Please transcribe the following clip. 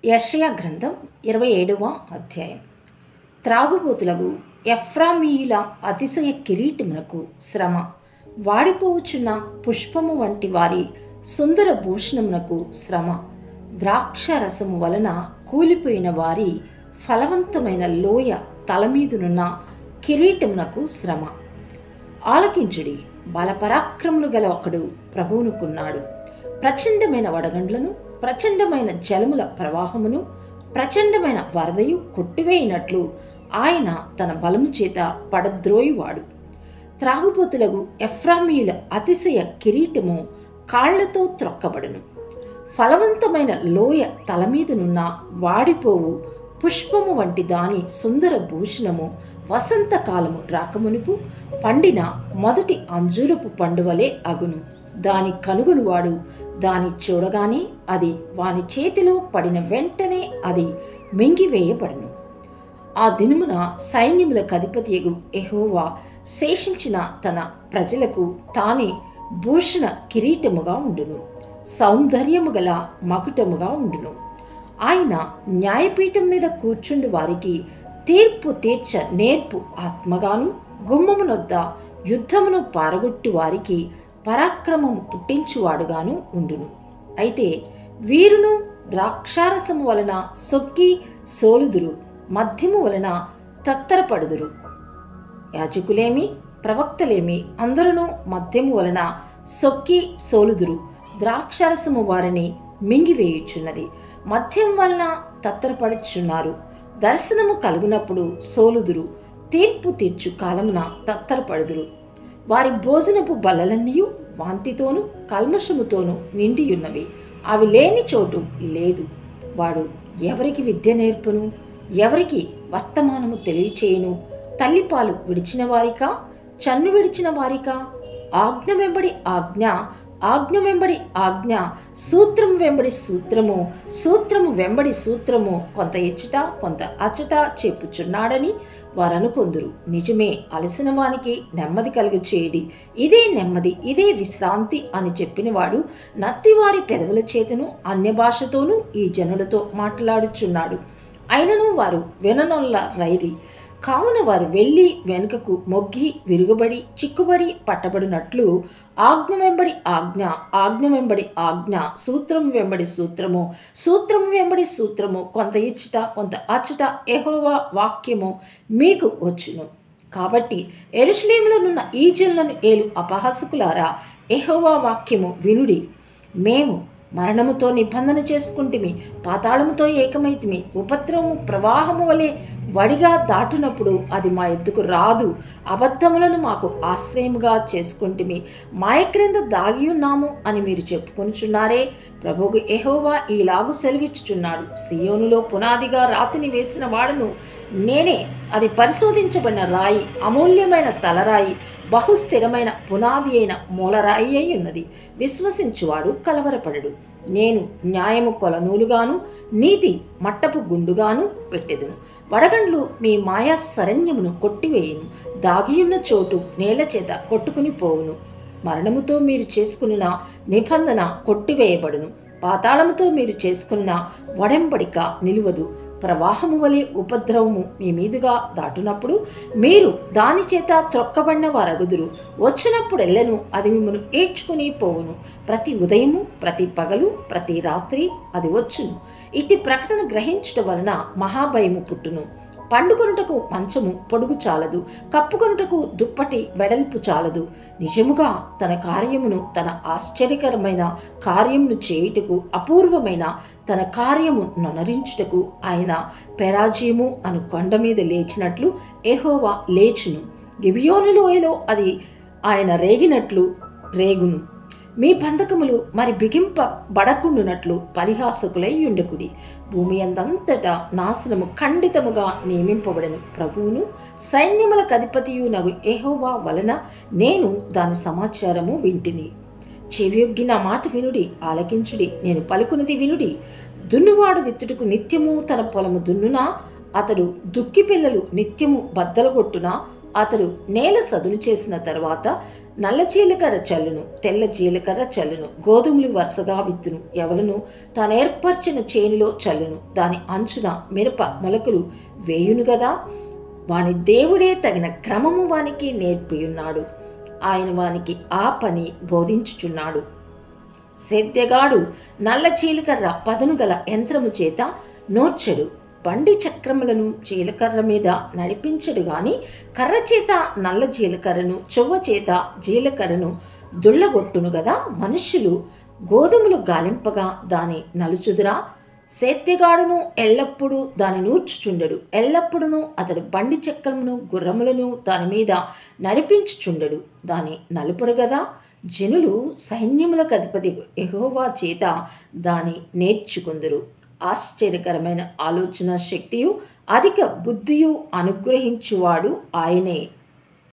యెషయా గ్రంథం 27వ అధ్యాయం. త్రాగుబోతులకు ఎఫ్రామీయుల అతిశయ కిరీటమునకు శ్రమ, వాడిపోవుచున్న పుష్పము వంటి వారి సుందర భూషణమునకు శ్రమ, ద్రాక్షరసము వలన కూలిపోయిన వారి ఫలవంతమైన లోయ తలమీదునున్న కిరీటమునకు శ్రమ. ఆలకించుడి, బలపరాక్రములు గల ఒకడు ప్రభువునుకున్నాడు. ప్రచండమైన వడగండ్లను, ప్రచండమైన జలముల ప్రవాహమును, ప్రచండమైన వరదయు కొట్టివేయినట్లు ఆయన తన బలము చేత పడద్రోయువాడు. త్రాగుబోతులకు ఎఫ్రామీయుల అతిశయ కిరీటము కాళ్లతో త్రొక్కబడును. ఫలవంతమైన లోయ తలమీదనున్న వాడిపోవు పుష్పము వంటి దాని సుందర భూషణము వసంతకాలము రాకమునుపు పండిన మొదటి అంజూరపు పండువలే అగును. దాని కనుగొనువాడు దాని చూడగానే అది వాని చేతిలో పడిన వెంటనే అది మింగివేయబడును. ఆ దినమున సైన్యములకు అధిపతియగు యెహోవా శేషించిన తన ప్రజలకు తానే భూషణ కిరీటముగా ఉండును, సౌందర్యము గల మకుటముగా ఉండును. ఆయన న్యాయపీఠం మీద కూర్చుండి వారికి తీర్పు తీర్చ నేర్పు ఆత్మగాను, గుమ్మమునొద్ద యుద్ధమును పారగొట్టు వారికి పరాక్రమము పుట్టించువాడుగాను ఉండును. అయితే వీరును ద్రాక్షారసము వలన సొక్కి సోలుదురు, మద్యము వలన తత్తరపడుదురు. యాజకులేమి ప్రవక్తలేమి అందరూ మద్యము వలన సొక్కి సోలుదురు. ద్రాక్షారసము వారిని మింగివేయుచున్నది, మద్యం వలన తత్తరపడుచున్నారు. దర్శనము కలుగునప్పుడు సోలుదురు, తీర్పు తీర్చు కాలమున తత్తరపడుదురు. వారి భోజనపు బల్లలన్నీ వాంతితోనూ కల్మషముతోనూ నిండియున్నవి, అవి లేని చోటు లేదు. వాడు ఎవరికి విద్య నేర్పును? ఎవరికి వర్తమానము తెలియచేయును? తల్లిపాలు విడిచిన వారికా, చన్ను విడిచిన వారికా? ఆజ్ఞ వెంబడి ఆజ్ఞ, ఆజ్ఞ వెంబడి ఆజ్ఞ, సూత్రము వెంబడి సూత్రము, సూత్రము వెంబడి సూత్రము, కొంత ఇచ్చట కొంత అచ్చట చెప్పుచున్నాడని వారనుకొందురు. నిజమే, అలసిన వానికి నెమ్మది కలుగు చేయడి, ఇదే నెమ్మది, ఇదే విశ్రాంతి అని చెప్పినవాడు నత్తివారి పెదవుల చేతను అన్య భాషతోనూ ఈ జనులతో మాట్లాడుచున్నాడు. అయినను వారు విననొల్ల రైరి. కావున వారు వెళ్ళి వెనుకకు మొగ్గి విరుగుబడి చిక్కుబడి పట్టబడినట్లు ఆజ్ఞ వెంబడి ఆజ్ఞ, ఆజ్ఞ వెంబడి ఆజ్ఞ, సూత్రము వెంబడి సూత్రము, సూత్రము వెంబడి సూత్రము, కొంత ఇచ్చట కొంత అచ్చట యెహోవా వాక్యము మీకు వచ్చును. కాబట్టి యెరూషలేములోనున్న ఈ జనులను ఏలు అపహాసకులారా, యెహోవా వాక్యము వినుడి. మేము మరణముతో నిబంధన చేసుకుంటిమి, పాతాళముతో ఏకమైతిమి. ఉపద్రవము ప్రవాహము వలె వడిగా దాటునప్పుడు అది మా ఎద్దుకు రాదు. అబద్ధములను మాకు ఆశ్రయముగా చేసుకుంటిమి, మాయ క్రింద దాగి ఉన్నాము అని మీరు చెప్పుకొనుచున్నారే. ప్రభువు యెహోవా ఈలాగు సెలవిచ్చుచున్నాడు, సియోనులో పునాదిగా రాతిని వేసిన వాడును నేనే. అది పరిశోధించబడిన రాయి, అమూల్యమైన తలరాయి, బహుస్థిరమైన పునాది అయిన మూలరాయి అయి ఉన్నది. విశ్వసించువాడు కలవరపడడు. నేను న్యాయము కొలనూలుగాను, నీతి మట్టపు గుండుగాను పెట్టెదను. వడగండ్లు మీ మాయా శరణ్యమును కొట్టివేయును, దాగియున్న చోటు నేళ్ల చేత కొట్టుకుని పోవును. మరణముతో మీరు చేసుకున్న నిబంధన కొట్టివేయబడును, పాతాళముతో మీరు చేసుకున్న వడెంబడిక నిలువదు. ప్రవాహము వలె ఉపద్రవము మీ మీదుగా దాటునప్పుడు మీరు దాని చేత త్రొక్కబడిన వారగుదురు. వచ్చినప్పుడెల్లను అది మిమ్మల్ని ఏడ్చుకుని పోవును. ప్రతి ఉదయము, ప్రతి పగలు, ప్రతి రాత్రి అది వచ్చును. ఇట్టి ప్రకటన గ్రహించుట వలన మహాభయము పుట్టును. పండుకొనుటకు మంచము పొడుగు చాలదు, కప్పుకొనుటకు దుప్పటి వెడల్పు చాలదు. నిజముగా తన కార్యమును, తన ఆశ్చర్యకరమైన కార్యమును చేయుటకు, అపూర్వమైన తన కార్యము నొనరించుటకు ఆయన పెరాజీము అను కొండ మీద లేచినట్లు యెహోవా లేచును. గిబియోను లోయలో అది ఆయన రేగినట్లు రేగును. మీ బంధకములు మరి బిగింపబడకుండునట్లు పరిహాసకులై ఉండకుడి. భూమి అందంతటా నాశనము ఖండితముగా నియమింపబడను. ప్రభువును సైన్యములకు అధిపతియు నగు యెహోవా వలన నేను దాని సమాచారము వింటిని. చెవియొగ్గి నా మాట వినుడి, ఆలకించుడి, నేను పలుకున్నది వినుడి. దున్నువాడు విత్తుటకు నిత్యము తన పొలము దున్నునా, అతడు దుక్కి పిల్లలు నిత్యము బద్దలగొట్టునా, అతడు నేల సదును చేసిన తర్వాత నల్ల జీలకర్ర చల్లును, తెల్ల జీలకర్ర చల్లును, గోధుమలు వరుసగా విత్తును, ఎవలను తాను ఏర్పరిచిన చేనులో చల్లును, దాని అంచున మిరప మొలకలు వేయును గదా. వాని దేవుడే తగిన క్రమము వానికి నేర్పియున్నాడు, ఆయన వానికి ఆ పని బోధించుచున్నాడు. సేద్యగాడు నల్ల జీలకర్ర పదును గల యంత్రము చేత నూర్చెడు, బండి చక్రములను జీలకర్ర మీద నడిపించడు గాని కర్ర చేత నల్ల జీలకర్రను, చువ్వ చేత జీలకర్రను దుళ్ళగొట్టును గదా. మనుష్యులు గోధుమలు గాలింపగా దాని నలుచుదురా. సేత్యగాడును ఎల్లప్పుడూ దాని నూర్చుచుండెడు, ఎల్లప్పుడూ అతడు బండి చక్రమును గుర్రములను దాని మీద నడిపించుచుండెడు, దాని నలుపుడు గదా. జనులు సైన్యములకు అధిపతి యెహోవా చేత దాని నేర్చుకుందురు. ఆశ్చర్యకరమైన ఆలోచన శక్తియు అధిక బుద్ధియు అనుగ్రహించువాడు ఆయనే.